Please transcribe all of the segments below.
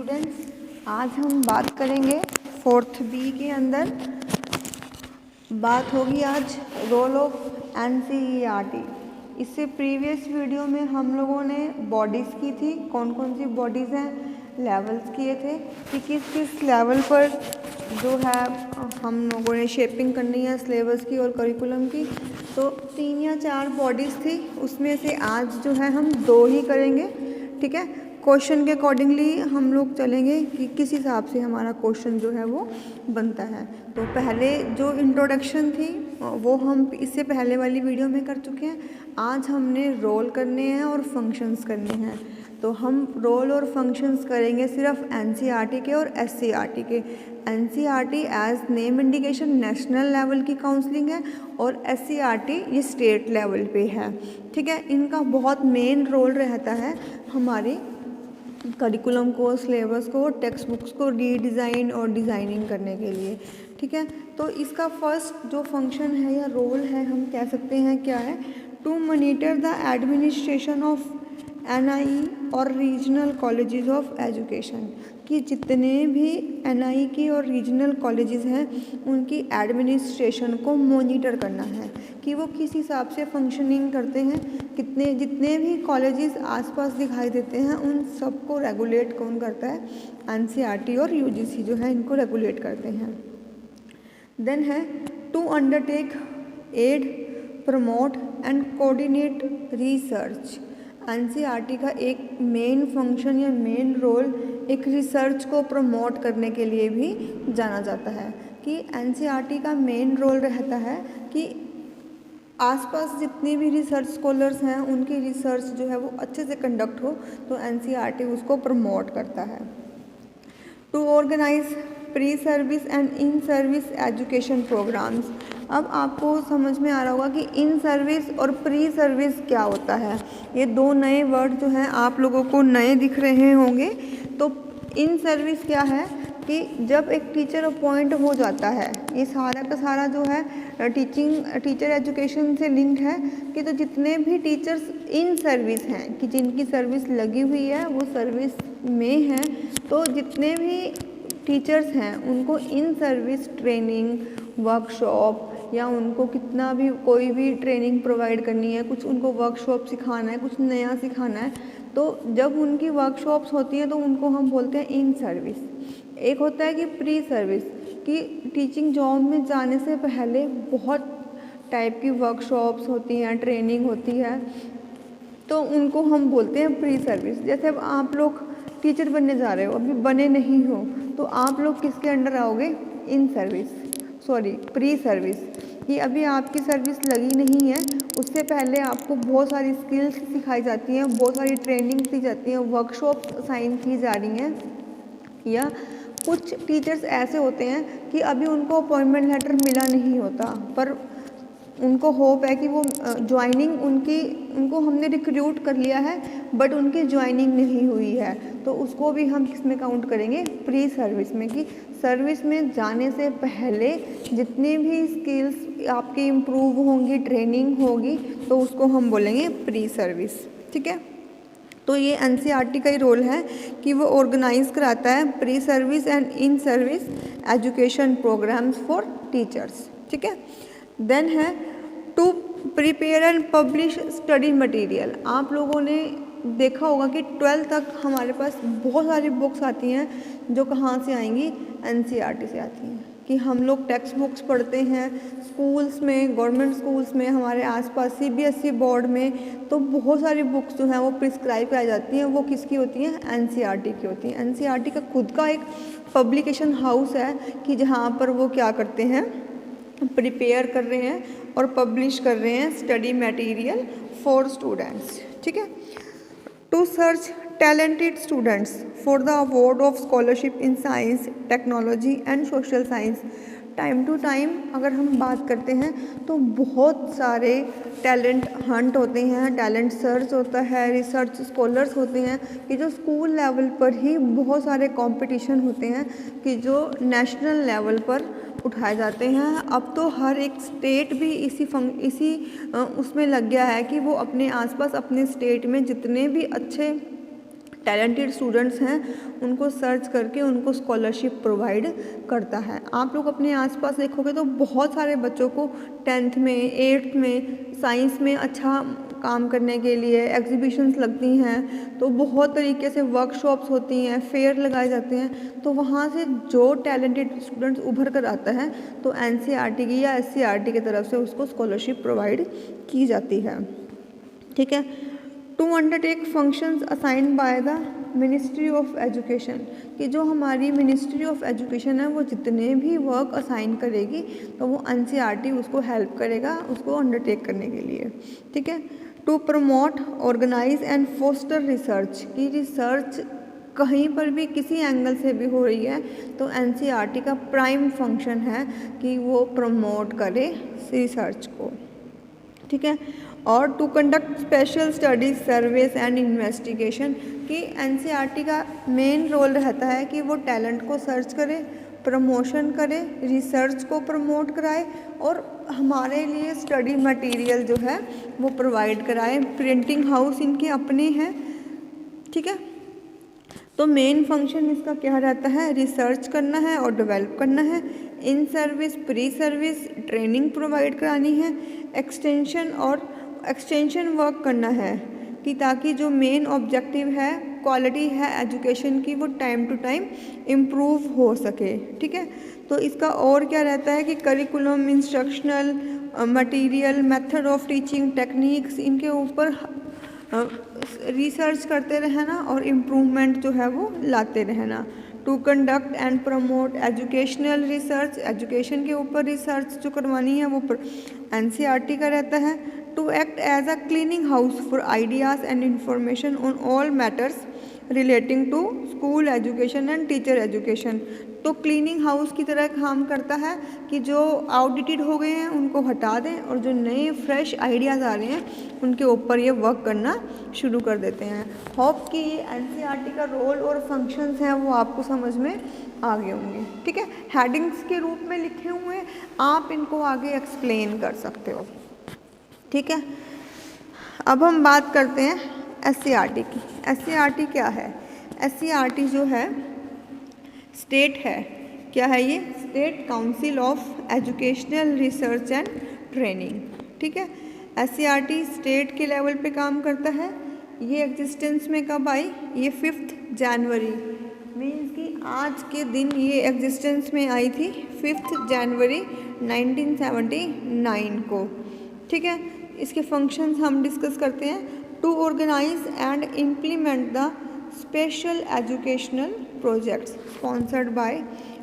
Students, आज हम बात करेंगे 4th बी के अंदर बात होगी आज रोल ऑफ एनसीईआरटी। इससे प्रीवियस वीडियो में हम लोगों ने बॉडीज़ की थी, कौन कौन सी बॉडीज़ हैं, लेवल्स किए थे कि किस किस लेवल पर जो है हम लोगों ने शेपिंग करनी है सिलेबस की और करिकुलम की। तो 3 या 4 बॉडीज़ थी, उसमें से आज जो है हम 2 ही करेंगे। ठीक है, क्वेश्चन के अकॉर्डिंगली हम लोग चलेंगे कि किस हिसाब से हमारा क्वेश्चन जो है वो बनता है। तो पहले जो इंट्रोडक्शन थी वो हम इससे पहले वाली वीडियो में कर चुके हैं। आज हमने रोल करने हैं और फंक्शंस करने हैं। तो हम रोल और फंक्शंस करेंगे सिर्फ एनसीईआरटी के और एससीईआरटी के। NCERT as name indication national level की काउंसलिंग है और एससीईआरटी ये स्टेट लेवल पे है। ठीक है, इनका बहुत मेन रोल रहता है हमारे करिकुलम को, सिलेबस को, टेक्स्ट बुक्स को रीडिज़ाइन और डिज़ाइनिंग करने के लिए। ठीक है, तो इसका फर्स्ट जो फंक्शन है या रोल है हम कह सकते हैं क्या है, to monitor the administration of NI और रीजनल कॉलेजेस ऑफ एजुकेशन, कि जितने भी एनआई की और रीजनल कॉलेजेस हैं उनकी एडमिनिस्ट्रेशन को मॉनिटर करना है कि वो किस हिसाब से फंक्शनिंग करते हैं। जितने भी कॉलेजेस आसपास दिखाई देते हैं उन सबको रेगुलेट कौन करता है, एनसीईआरटी और यूजीसी जो है इनको रेगुलेट करते हैं। देन है to undertake, aid, promote and coordinate research. NCERT का एक मेन फंक्शन या मेन रोल एक रिसर्च को प्रमोट करने के लिए भी जाना जाता है कि एनसीईआरटी का मेन रोल रहता है कि आसपास जितने भी रिसर्च स्कॉलर्स हैं उनकी रिसर्च जो है वो अच्छे से कंडक्ट हो, तो एनसीईआरटी उसको प्रमोट करता है। To organize pre service and in service education programmes. अब आपको समझ में आ रहा होगा कि इन सर्विस और प्री सर्विस क्या होता है। ये 2 नए वर्ड जो हैं आप लोगों को नए दिख रहे होंगे। तो इन सर्विस क्या है कि जब एक टीचर अपॉइंट हो जाता है, ये सारा का सारा जो है टीचर एजुकेशन से लिंक है कि तो जितने भी टीचर्स इन सर्विस हैं कि जिनकी सर्विस लगी हुई है वो सर्विस में हैं, तो जितने भी टीचर्स हैं उनको इन सर्विस ट्रेनिंग, वर्कशॉप या उनको कितना भी कोई भी ट्रेनिंग प्रोवाइड करनी है, कुछ उनको वर्कशॉप सिखाना है, कुछ नया सिखाना है, तो जब उनकी वर्कशॉप्स होती हैं तो उनको हम बोलते हैं इन सर्विस। एक होता है कि प्री सर्विस, कि टीचिंग जॉब में जाने से पहले बहुत टाइप की वर्कशॉप्स होती हैं, ट्रेनिंग होती है, तो उनको हम बोलते हैं प्री सर्विस। जैसे अब आप लोग टीचर बनने जा रहे हो, अभी बने नहीं हो, तो आप लोग किसके अंडर आओगे, in service, sorry pre service, कि अभी आपकी सर्विस लगी नहीं है, उससे पहले आपको बहुत सारी स्किल्स सिखाई जाती हैं, बहुत सारी ट्रेनिंग दी जाती हैं, वर्कशॉप असाइन की जा रही हैं। या कुछ टीचर्स ऐसे होते हैं कि अभी उनको अपॉइंटमेंट लेटर मिला नहीं होता, पर उनको होप है कि वो ज्वाइनिंग उनको हमने रिक्रूट कर लिया है बट उनकी ज्वाइनिंग नहीं हुई है, तो उसको भी हम किस में काउंट करेंगे, प्री सर्विस में, कि सर्विस में जाने से पहले जितनी भी स्किल्स आपकी इम्प्रूव होंगी, ट्रेनिंग होगी, तो उसको हम बोलेंगे प्री सर्विस। ठीक है, तो ये एनसीईआरटी का ही रोल है कि वो ऑर्गेनाइज कराता है pre service and in service education programmes for teachers. ठीक है, देन है to prepare and publish study material. आप लोगों ने देखा होगा कि 12th तक हमारे पास बहुत सारी बुक्स आती हैं जो कहाँ से आएंगी, एनसीईआरटी से आती हैं, कि हम लोग टेक्स्ट बुक्स पढ़ते हैं स्कूल्स में, गवर्नमेंट स्कूल्स में, हमारे आसपास सीबीएसई बोर्ड में, तो बहुत सारी बुक्स जो हैं वो प्रिस्क्राइब कराई जाती हैं, वो किसकी होती हैं, एनसीईआरटी की होती हैं। एनसीईआरटी का खुद का एक पब्लिकेशन हाउस है कि जहाँ पर वो क्या करते हैं, प्रिपेयर कर रहे हैं और पब्लिश कर रहे हैं स्टडी मटेरियल फॉर स्टूडेंट्स। ठीक है, to search talented students for the award of scholarship in science, technology and social science. Time to time अगर हम बात करते हैं तो बहुत सारे टैलेंट हंट होते हैं, टैलेंट सर्च होता है, रिसर्च स्कॉलर्स होते हैं कि जो स्कूल लेवल पर ही बहुत सारे कंपटीशन होते हैं कि जो नेशनल लेवल पर उठाए जाते हैं। अब तो हर एक स्टेट भी इसी उसमें लग गया है कि वो अपने आसपास अपने स्टेट में जितने भी अच्छे टैलेंटेड स्टूडेंट्स हैं उनको सर्च करके उनको स्कॉलरशिप प्रोवाइड करता है। आप लोग अपने आसपास देखोगे तो बहुत सारे बच्चों को 10th में 8th में साइंस में अच्छा काम करने के लिए एग्जीबिशंस लगती हैं, तो बहुत तरीके से वर्कशॉप्स होती हैं, फेयर लगाए जाते हैं, तो वहाँ से जो टैलेंटेड स्टूडेंट्स उभर कर आता है तो NCERT की या SCERT की तरफ से उसको स्कॉलरशिप प्रोवाइड की जाती है। ठीक है। To undertake functions assigned by the ministry of education, कि जो हमारी मिनिस्ट्री ऑफ एजुकेशन है वो जितने भी वर्क असाइन करेगी तो वो NCERT उसको हेल्प करेगा उसको अंडरटेक करने के लिए। ठीक है। To promote organize and foster research, की रिसर्च कहीं पर भी किसी एंगल से भी हो रही है तो NCERT का प्राइम फंक्शन है कि वो प्रमोट करे रिसर्च को। ठीक है। और to conduct special studies surveys and investigation, कि NCERT का मेन रोल रहता है कि वो टैलेंट को सर्च करे, प्रमोशन करे, रिसर्च को प्रमोट कराए और हमारे लिए स्टडी मटेरियल जो है वो प्रोवाइड कराए। प्रिंटिंग हाउस इनके अपने हैं। ठीक है। तो मेन फंक्शन इसका क्या रहता है, रिसर्च करना है और डेवलप करना है, in service pre service training provide करानी है, एक्सटेंशन वर्क करना है कि ताकि जो मेन ऑब्जेक्टिव है क्वालिटी है एजुकेशन की वो टाइम टू टाइम इम्प्रूव हो सके। ठीक है। तो इसका और क्या रहता है कि curriculum, instructional material, method of teaching, techniques, इनके ऊपर रिसर्च करते रहना और इम्प्रूवमेंट जो है वो लाते रहना। To conduct and promote educational research, education के ऊपर रिसर्च जो करवानी है वो NCERT का रहता है। To act as a cleaning house for ideas and information on all matters relating to school education and teacher education, तो क्लीनिंग हाउस की तरह काम करता है कि जो आउटडेटेड हो गए हैं उनको हटा दें और जो नए फ्रेश आइडियाज़ आ रहे हैं उनके ऊपर ये वर्क करना शुरू कर देते हैं। होप कि NCERT का रोल और फंक्शंस हैं वो आपको समझ में आ गए होंगे। ठीक है। हेडिंग्स के रूप में लिखे हुए आप इनको आगे एक्सप्लेन कर सकते हो। ठीक है। अब हम बात करते हैं SCERT की। SCERT क्या है? SCERT जो है स्टेट है। क्या है ये? State council of educational research and training. ठीक है। SCERT स्टेट के लेवल पे काम करता है। ये एग्जिस्टेंस में कब आई? ये 5 जनवरी, मीन्स कि आज के दिन ये एग्जिस्टेंस में आई थी 5 जनवरी 1979 को। ठीक है। इसके फंक्शंस हम डिस्कस करते हैं। To organize and implement the special educational projects sponsored by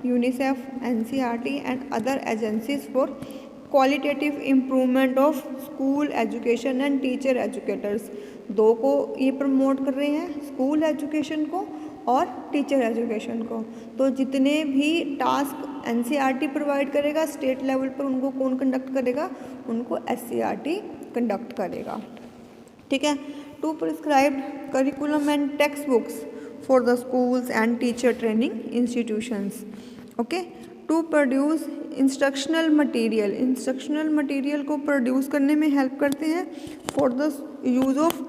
UNICEF, NCERT and other agencies for qualitative improvement of school education and teacher educators. दो को ये प्रमोट कर रहे हैं, स्कूल एजुकेशन को और टीचर एजुकेशन को। तो जितने भी टास्क NCERT प्रोवाइड करेगा स्टेट लेवल पर उनको कौन कंडक्ट करेगा? उनको SCERT कंडक्ट करेगा। ठीक है। To prescribe curriculum and text books for the schools and teacher training institutions. Okay. To produce instructional material को प्रोड्यूस करने में हेल्प करते हैं for the use of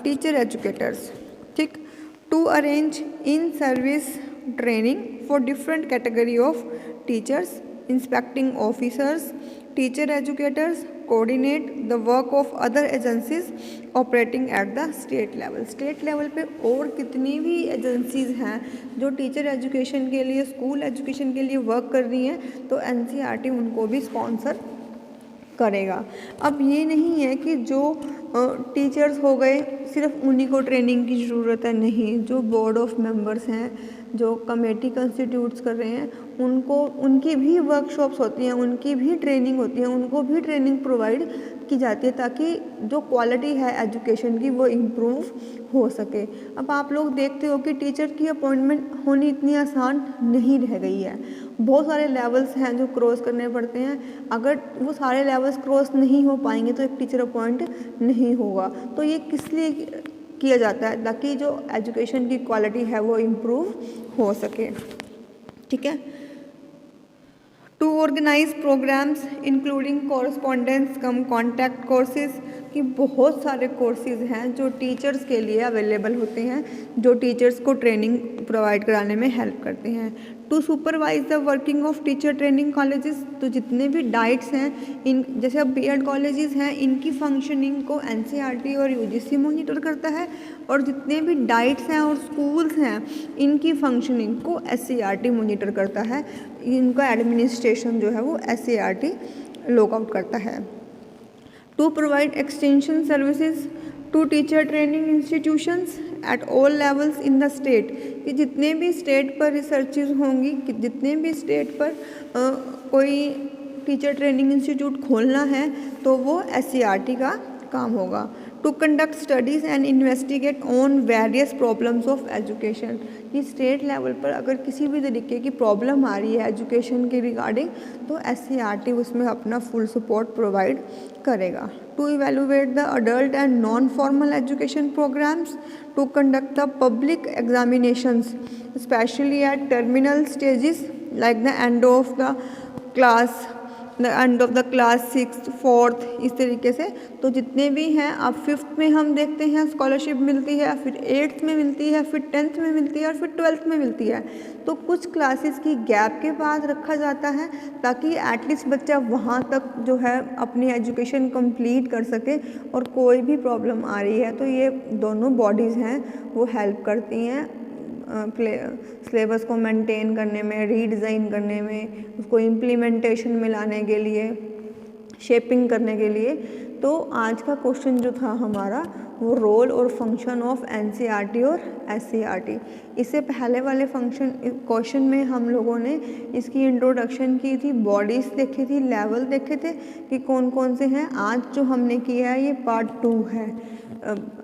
teacher educators. ठीक। To arrange in service training for different category of teachers, inspecting officers, teacher educators, coordinate the work of other agencies operating at the state level. State level पे और कितनी भी agencies हैं जो teacher education के लिए, school education के लिए वर्क कर रही हैं तो NCERT उनको भी स्पॉन्सर करेगा। अब ये नहीं है कि जो टीचर्स हो गए सिर्फ उन्हीं को ट्रेनिंग की ज़रूरत है, नहीं, जो बोर्ड ऑफ मेंबर्स हैं, जो कमेटी कंस्टिट्यूट्स कर रहे हैं, उनको उनकी भी वर्कशॉप्स होती हैं, उनकी भी ट्रेनिंग होती है, उनको भी ट्रेनिंग प्रोवाइड की जाती है ताकि जो क्वालिटी है एजुकेशन की वो इम्प्रूव हो सके। अब आप लोग देखते हो कि टीचर की अपॉइंटमेंट होनी इतनी आसान नहीं रह गई है। बहुत सारे लेवल्स हैं जो क्रॉस करने पड़ते हैं। अगर वो सारे लेवल्स क्रॉस नहीं हो पाएंगे तो एक टीचर अपॉइंट नहीं होगा। तो ये किस लिए किया जाता है? ताकि जो एजुकेशन की क्वालिटी है वो इम्प्रूव हो सके। ठीक है। To organize programmes including correspondence cum contact courses कि बहुत सारे कोर्सेज़ हैं जो टीचर्स के लिए अवेलेबल होते हैं, जो टीचर्स को ट्रेनिंग प्रोवाइड कराने में हेल्प करते हैं। To supervise the working of teacher training colleges, तो जितने भी डाइट्स हैं इन, जैसे अब बीएड कॉलेजेस हैं, इनकी फंक्शनिंग को एनसीईआरटी और यूजीसी मॉनिटर करता है, और जितने भी डाइट्स हैं और स्कूल्स हैं इनकी फंक्शनिंग को एससीईआरटी मॉनिटर करता है। इनका एडमिनिस्ट्रेशन जो है वो एससीईआरटी लॉक आउट करता है। To provide extension services to teacher training institutions at all levels in the state, कि जितने भी स्टेट पर रिसर्चेज होंगी, कि जितने भी स्टेट पर कोई टीचर ट्रेनिंग इंस्टीट्यूट खोलना है तो वो एससीईआरटी का काम होगा। To conduct studies and investigate on various problems of education, कि स्टेट लेवल पर अगर किसी भी तरीके की प्रॉब्लम आ रही है एजुकेशन के रिगार्डिंग तो एससीईआरटी उसमें अपना फुल सपोर्ट प्रोवाइड करेगा। To evaluate the adult and non formal education programmes, to conduct the public examinations specially at terminal stages like the end of the class, the end of the class 6th 4th, इस तरीके से। तो जितने भी हैं, अब 5th में हम देखते हैं स्कॉलरशिप मिलती है, फिर 8th में मिलती है, फिर 10th में मिलती है और फिर 12th में मिलती है। तो कुछ क्लासेस की गैप के बाद रखा जाता है ताकि एटलीस्ट बच्चा वहाँ तक जो है अपनी एजुकेशन कंप्लीट कर सके, और कोई भी प्रॉब्लम आ रही है तो ये दोनों बॉडीज़ हैं वो हेल्प करती हैं सिलेबस को मेंटेन करने में, रीडिज़ाइन करने में, उसको इम्प्लीमेंटेशन में लाने के लिए, शेपिंग करने के लिए। तो आज का क्वेश्चन जो था हमारा वो रोल और फंक्शन ऑफ एनसीईआरटी और एससीईआरटी। इससे पहले वाले क्वेश्चन में हम लोगों ने इसकी इंट्रोडक्शन की थी, बॉडीज़ देखी थी, लेवल देखे थे कि कौन कौन से हैं। आज जो हमने किया है ये पार्ट 2 है।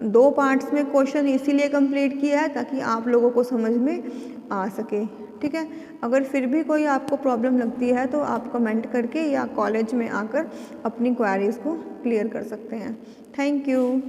2 पार्ट्स में क्वेश्चन इसीलिए कंप्लीट किया है ताकि आप लोगों को समझ में आ सके, ठीक है। अगर फिर भी कोई आपको प्रॉब्लम लगती है तो आप कमेंट करके या कॉलेज में आकर अपनी क्वेरीज़ को क्लियर कर सकते हैं। Thank you.